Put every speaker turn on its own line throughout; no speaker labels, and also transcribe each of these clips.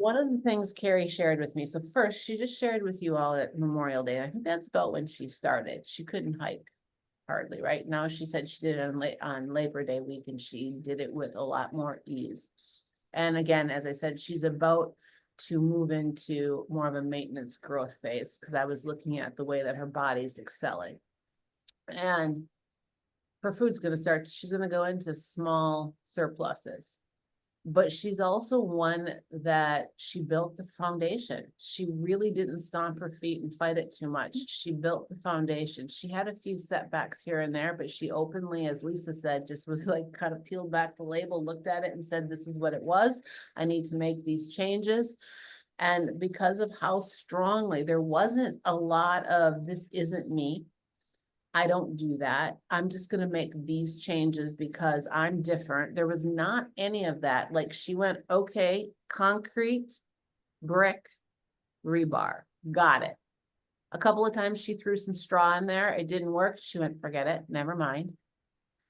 One of the things Carrie shared with me, so first she just shared with you all at Memorial Day. I think that's about when she started. She couldn't hike hardly, right? Now she said she did it on Labor Day week and she did it with a lot more ease. And again, as I said, she's about to move into more of a maintenance growth phase because I was looking at the way that her body's excelling. And her food's going to start, she's going to go into small surpluses. But she's also one that she built the foundation. She really didn't stomp her feet and fight it too much. She built the foundation. She had a few setbacks here and there, but she openly, as Lisa said, just was like kind of peeled back the label, looked at it and said, this is what it was. I need to make these changes. And because of how strongly, there wasn't a lot of this isn't me. I don't do that. I'm just going to make these changes because I'm different. There was not any of that. Like she went, okay, concrete, brick, rebar. Got it. A couple of times she threw some straw in there. It didn't work. She went, forget it. Never mind.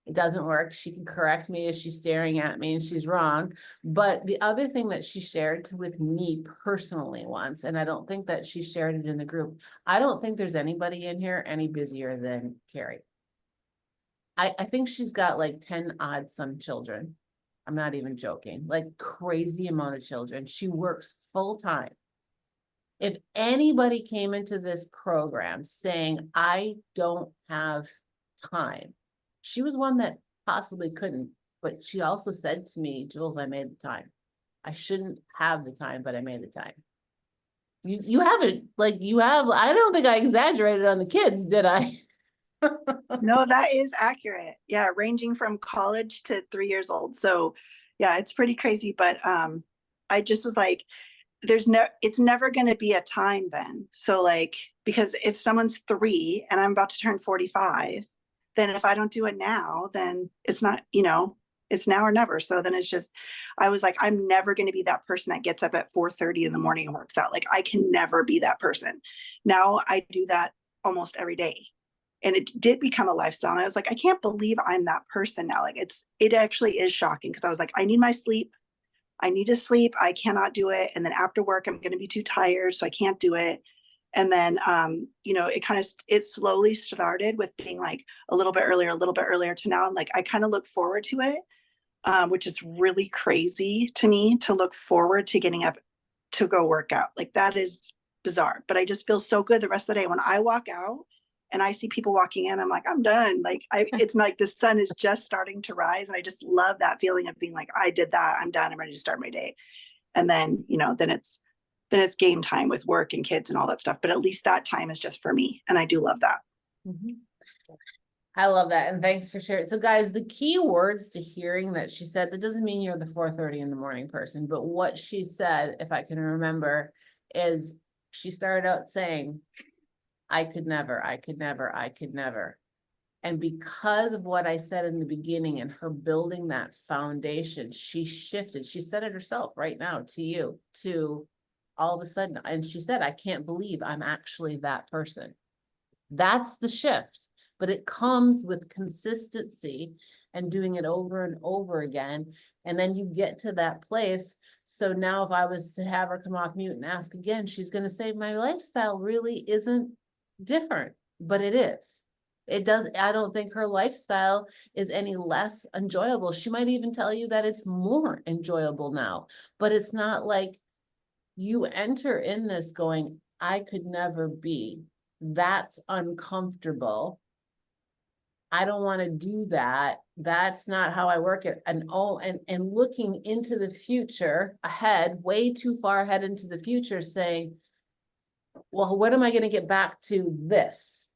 It doesn't work. She can correct me as she's staring at me and she's wrong. But the other thing that she shared with me personally once, and I don't think that she shared it in the group, I don't think there's anybody in here any busier than Carrie. I think she's got like 10 odd some children. I'm not even joking, like crazy amount of children. She works full time. If anybody came into this program saying, I don't have time, she was one that possibly couldn't, but she also said to me, Jules, I made the time. I shouldn't have the time, but I made the time. You haven't, like you have, I don't think I exaggerated on the kids, did I?
No, that is accurate. Yeah, ranging from college to 3 years old. So yeah, it's pretty crazy. But I just was like, it's never going to be a time then. So like, because if someone's 3 and I'm about to turn 45, then if I don't do it now, then it's not, it's now or never. So then it's just, I was like, I'm never going to be that person that gets up at 4:30 in the morning and works out. Like I can never be that person. Now I do that almost every day. And it did become a lifestyle. And I was like, I can't believe I'm that person now. Like it actually is shocking because I was like, I need my sleep. I need to sleep. I cannot do it. And then after work, I'm going to be too tired. So I can't do it. And then, it slowly started with being like a little bit earlier to now. And like, I kind of look forward to it, which is really crazy to me to look forward to getting up to go work out. Like that is bizarre, but I just feel so good the rest of the day. When I walk out and I see people walking in, I'm like, I'm done. Like it's like the sun is just starting to rise. And I just love that feeling of being like, I did that. I'm done. I'm ready to start my day. And then, then it's game time with work and kids and all that stuff. But at least that time is just for me. And I do love that.
Mm-hmm. I love that. And thanks for sharing. So guys, the key words to hearing that she said, that doesn't mean you're the 4:30 in the morning person, but what she said, if I can remember, is she started out saying, I could never, I could never, I could never. And because of what I said in the beginning and her building that foundation, she shifted. She said it herself right now to you, to all of a sudden. And she said, I can't believe I'm actually that person. That's the shift, but it comes with consistency and doing it over and over again. And then you get to that place. So now if I was to have her come off mute and ask again, she's going to say, my lifestyle really isn't different, but it is. It does. I don't think her lifestyle is any less enjoyable. She might even tell you that it's more enjoyable now, but it's not like you enter in this going, I could never be. That's uncomfortable. I don't want to do that. That's not how I work it. And looking into the future ahead, way too far ahead into the future, saying, well, when am I going to get back to this?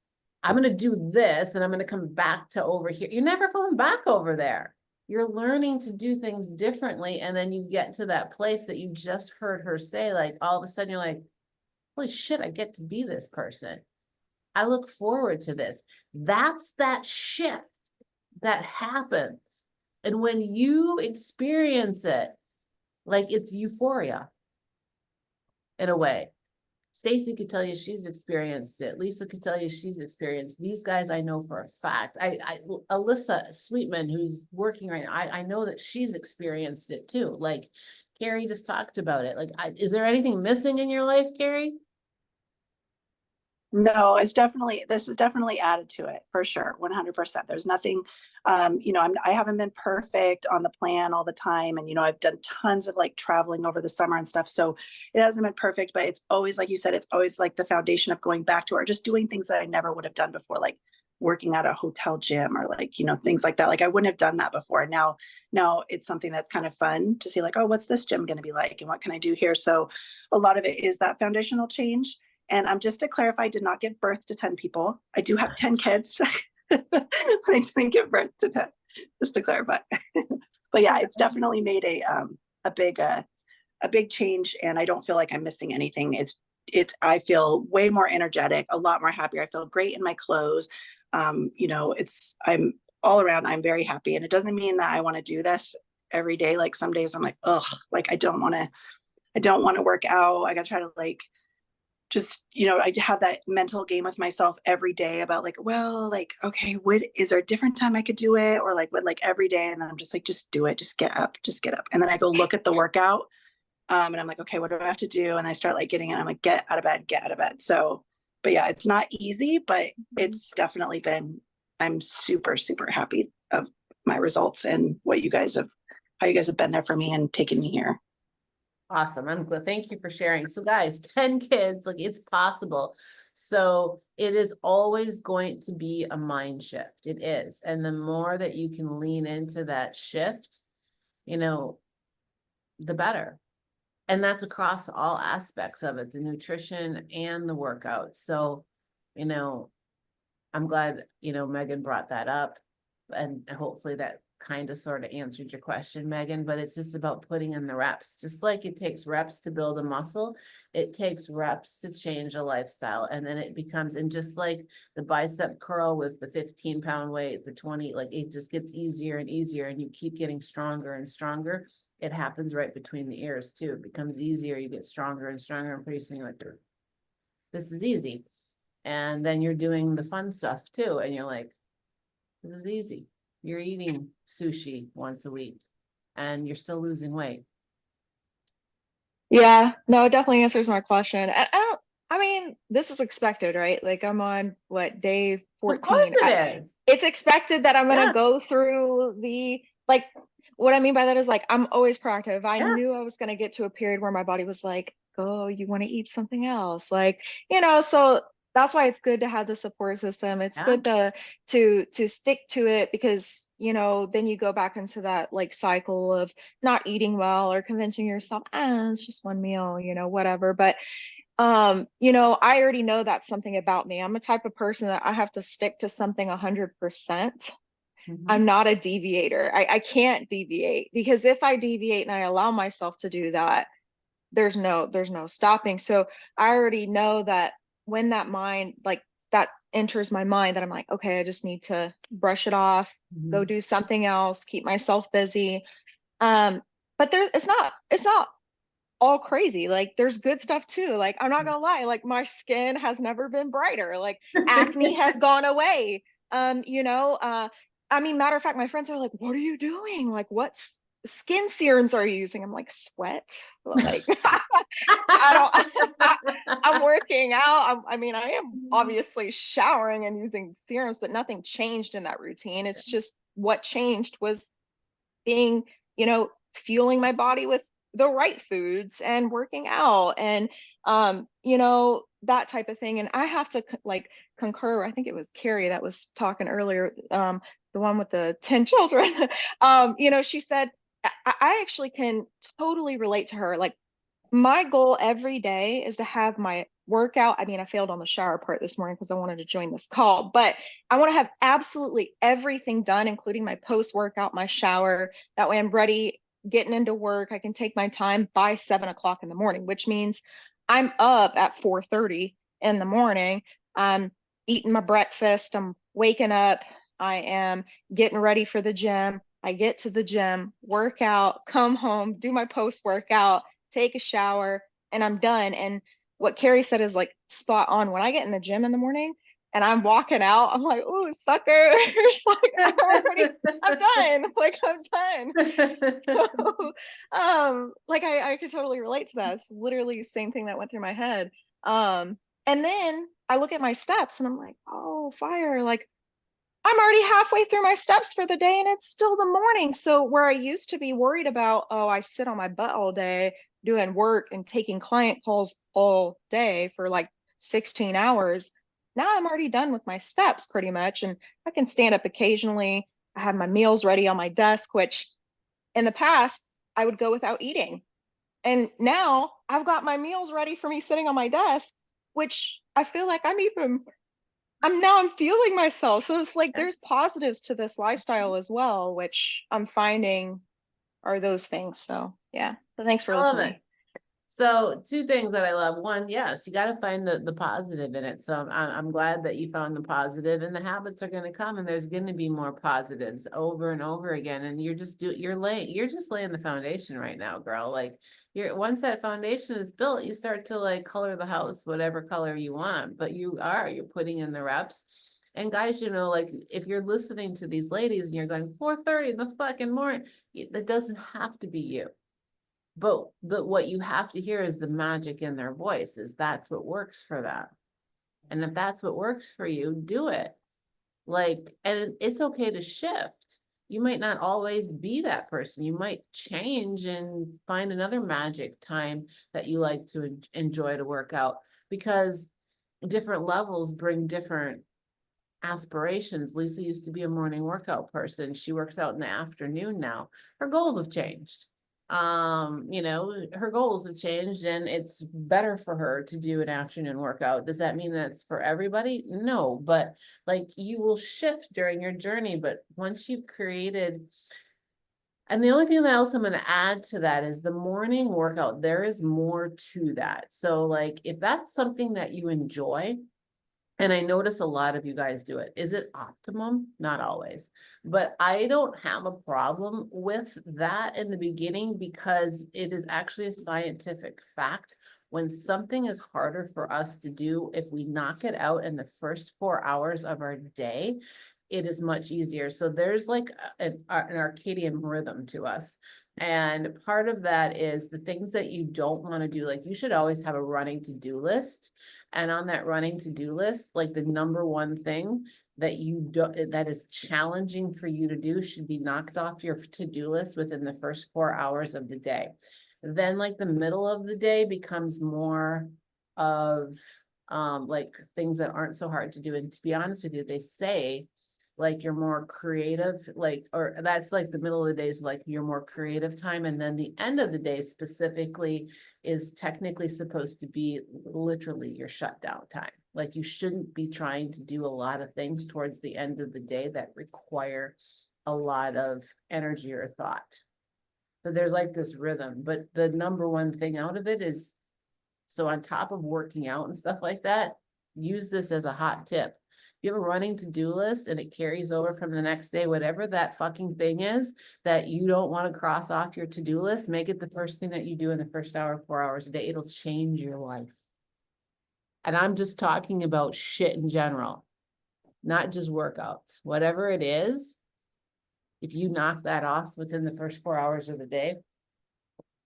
I'm going to do this and I'm going to come back to over here. You're never going back over there. You're learning to do things differently. And then you get to that place that you just heard her say, like, all of a sudden you're like, holy shit, I get to be this person. I look forward to this. That's that shift that happens. And when you experience it, like it's euphoria in a way. Stacy could tell you she's experienced it. Lisa could tell you she's experienced. These guys I know for a fact. Alyssa Sweetman, who's working right now, I know that she's experienced it too. Like Carrie just talked about it. Like, is there anything missing in your life, Carrie?
No, this is definitely added to it for sure. 100%. There's nothing, I haven't been perfect on the plan all the time. And, I've done tons of like traveling over the summer and stuff. So it hasn't been perfect, but it's always, like you said, it's always like the foundation of going back to, or just doing things that I never would have done before, like working at a hotel gym or like, things like that. Like I wouldn't have done that before. And now it's something that's kind of fun to see like, oh, what's this gym going to be like? And what can I do here? So a lot of it is that foundational change. And just to clarify, I did not give birth to 10 people. I do have 10 kids. I didn't give birth to 10, just to clarify. But yeah, it's definitely made a big change, and I don't feel like I'm missing anything. I feel way more energetic, a lot more happier. I feel great in my clothes. I'm all around, I'm very happy. And it doesn't mean that I want to do this every day. Like some days I'm like, ugh, like I don't want to work out. I gotta try to like just, I have that mental game with myself every day about like, well, like, okay, is there a different time I could do it? Or like, what, like every day. And then I'm just like, just do it. Just get up. And then I go look at the workout. And I'm like, okay, what do I have to do? And I start like getting it. I'm like, get out of bed. So, but yeah, it's not easy, but it's definitely I'm super, super happy of my results and how you guys have been there for me and taken me here.
Awesome. I'm glad. Thank you for sharing. So guys, 10 kids, like it's possible. So it is always going to be a mind shift. It is. And the more that you can lean into that shift, the better. And that's across all aspects of it, the nutrition and the workout. So, I'm glad, Megan brought that up, and hopefully that kind of sort of answered your question, Megan, but it's just about putting in the reps. Just like it takes reps to build a muscle, it takes reps to change a lifestyle. And then it becomes, and just like the bicep curl with the 15-pound weight, the 20, like it just gets easier and easier, and you keep getting stronger and stronger. It happens right between the ears too. It becomes easier. You get stronger and stronger, and pretty soon you're like, this is easy. And then you're doing the fun stuff too. And you're like, this is easy. You're eating sushi once a week and you're still losing weight.
Yeah, no, it definitely answers my question. I mean, this is expected, right? Like I'm on what, day 14?
Of course it is.
It's expected that I'm gonna
Yeah.
go through like, what I mean by that is like, I'm always proactive. I
Yeah.
knew I was gonna get to a period where my body was like, oh, you want to eat something else. Like, so that's why it's good to have the support system. It's
Yeah.
good to stick to it, because then you go back into that like cycle of not eating well or convincing yourself, it's just one meal, whatever. But I already know that's something about me. I'm a type of person that I have to stick to something 100%. I'm not a deviator. I can't deviate, because if I deviate and I allow myself to do that, there's no stopping. So I already know that when that mind, like that enters my mind, that I'm like, okay, I just need to brush it off, go do something else, keep myself busy. But it's not all crazy. Like there's good stuff too. Like I'm not gonna lie, like my skin has never been brighter. Like acne has gone away. I mean, matter of fact, my friends are like, what are you doing? Like, what skin serums are you using? I'm like, sweat. Like, I'm working out. I mean, I am obviously showering and using serums, but nothing changed in that routine. It's just what changed was being, fueling my body with the right foods and working out and, that type of thing. And I have to like concur. I think it was Carrie that was talking earlier, the one with the 10 children. She said, I actually can totally relate to her. Like my goal every day is to have my workout. I mean, I failed on the shower part this morning because I wanted to join this call, but I want to have absolutely everything done, including my post-workout, my shower. That way I'm ready, getting into work. I can take my time by 7 o'clock in the morning, which means I'm up at 4:30 in the morning. I'm eating my breakfast. I'm waking up. I am getting ready for the gym. I get to the gym, work out, come home, do my post-workout, take a shower, and I'm done. And what Carrie said is like spot on. When I get in the gym in the morning and I'm walking out. I'm like, "Ooh, sucker!" It's like I'm done. Like I'm done. So, like I could totally relate to that. It's literally the same thing that went through my head. And then I look at my steps and I'm like, "Oh, fire!" Like I'm already halfway through my steps for the day and it's still the morning. So where I used to be worried about, oh, I sit on my butt all day doing work and taking client calls all day for like 16 hours. Now I'm already done with my steps pretty much. And I can stand up occasionally. I have my meals ready on my desk, which in the past I would go without eating. And now I've got my meals ready for me sitting on my desk, which I feel like I'm feeling myself. So it's like there's positives to this lifestyle as well, which I'm finding are those things. So yeah. So thanks for
I love
listening.
it. So two things that I love. One, yes, you got to find the positive in it. So I'm glad that you found the positive, and the habits are going to come, and there's going to be more positives over and over again. And you're just you're just laying the foundation right now, girl. Like once that foundation is built, you start to like color the house, whatever color you want, but you're putting in the reps. And guys, you know, like if you're listening to these ladies and you're going 4:30 in the fucking morning, that doesn't have to be you. But what you have to hear is the magic in their voice, is that's what works for them. And if that's what works for you, do it. Like, and it's okay to shift. You might not always be that person. You might change and find another magic time that you like to enjoy to work out, because different levels bring different aspirations. Lisa used to be a morning workout person. She works out in the afternoon now. Her goals have changed. You know, her goals have changed and it's better for her to do an afternoon workout. Does that mean that's for everybody? No, but like you will shift during your journey. But once you've created, and the only thing that else I'm going to add to that is the morning workout, there is more to that. So like if that's something that you enjoy, and I notice a lot of you guys do it. Is it optimum? Not always. But I don't have a problem with that in the beginning, because it is actually a scientific fact. When something is harder for us to do, if we knock it out in the first 4 hours of our day, it is much easier. So there's like an circadian rhythm to us. And part of that is the things that you don't want to do. Like you should always have a running to-do list. And on that running to-do list, like the number one thing that you don't, that is challenging for you to do, should be knocked off your to-do list within the first 4 hours of the day. Then like the middle of the day becomes more of like things that aren't so hard to do. And to be honest with you, they say like you're more creative, like, or that's like the middle of the day is like your more creative time. And then the end of the day specifically is technically supposed to be literally your shutdown time. Like you shouldn't be trying to do a lot of things towards the end of the day that require a lot of energy or thought. So there's like this rhythm, but the number one thing out of it is, so on top of working out and stuff like that, use this as a hot tip. You have a running to-do list and it carries over from the next day, whatever that fucking thing is that you don't want to cross off your to-do list, make it the first thing that you do in the first hour, 4 hours a day. It'll change your life. And I'm just talking about shit in general, not just workouts. Whatever it is, if you knock that off within the first 4 hours of the day,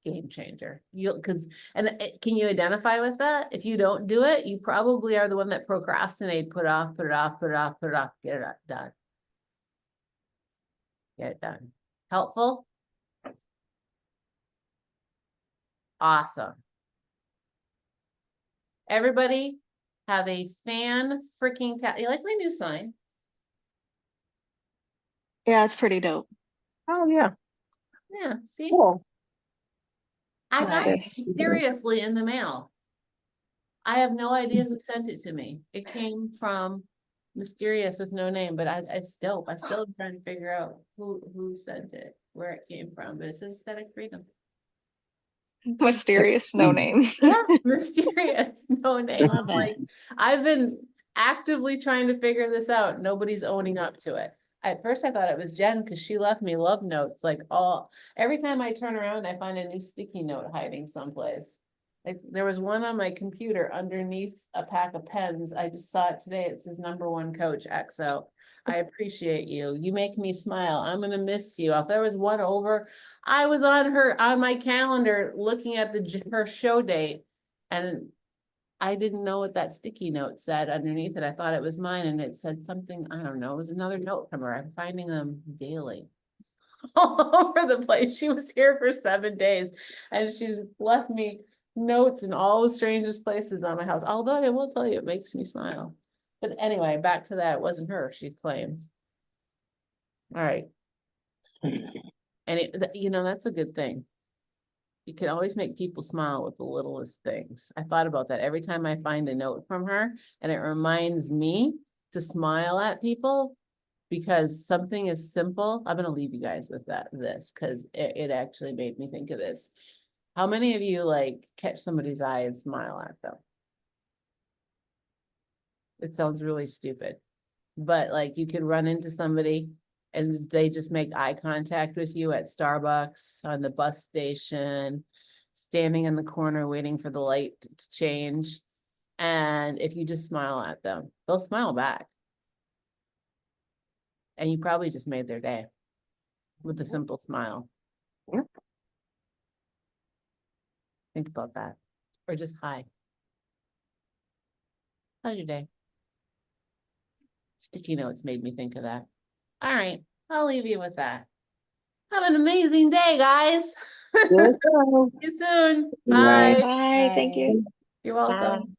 game changer. Can you identify with that? If you don't do it, you probably are the one that procrastinate, put it off, get it done. Get it done. Helpful? Awesome. Everybody have a fan freaking you like my new sign?
Yeah, it's pretty dope.
Oh, yeah.
Yeah, see?
Cool.
I got it
Nice.
mysteriously in the mail. I have no idea who sent it to me. It came from mysterious with no name, but it's dope. I still am trying to figure out who sent it, where it came from, but it says aesthetic freedom.
Mysterious, no name.
Yeah, mysterious, no name.
Love
I'm like,
it.
I've been actively trying to figure this out. Nobody's owning up to it. At first I thought it was Jen because she left me love notes. Like every time I turn around, I find a new sticky note hiding someplace. Like, there was one on my computer underneath a pack of pens. I just saw it today. It says #1 coach XO. I appreciate you. You make me smile. I'm gonna miss you. If there was one over, I was on my calendar looking at her show date, and I didn't know what that sticky note said underneath it. I thought it was mine, and it said something, I don't know, it was another note from her. I'm finding them daily. All over the place. She was here for 7 days, and she's left me notes in all the strangest places on my house. Although I will tell you, it makes me smile. But anyway, back to that. It wasn't her, she claims. All right. And that's a good thing. You can always make people smile with the littlest things. I thought about that every time I find a note from her, and it reminds me to smile at people, because something is simple. I'm gonna leave you guys with this, because it actually made me think of this. How many of you like catch somebody's eye and smile at them? It sounds really stupid, but like, you could run into somebody and they just make eye contact with you at Starbucks, on the bus station, standing in the corner waiting for the light to change. And if you just smile at them, they'll smile back. And you probably just made their day with a simple smile.
Yep.
Think about that. Or just hi. How's your day? Sticky notes made me think of that. All right, I'll leave you with that. Have an amazing day, guys.
Yes, sir.
See you soon.
Bye.
Bye.
Bye, thank you.
You're welcome.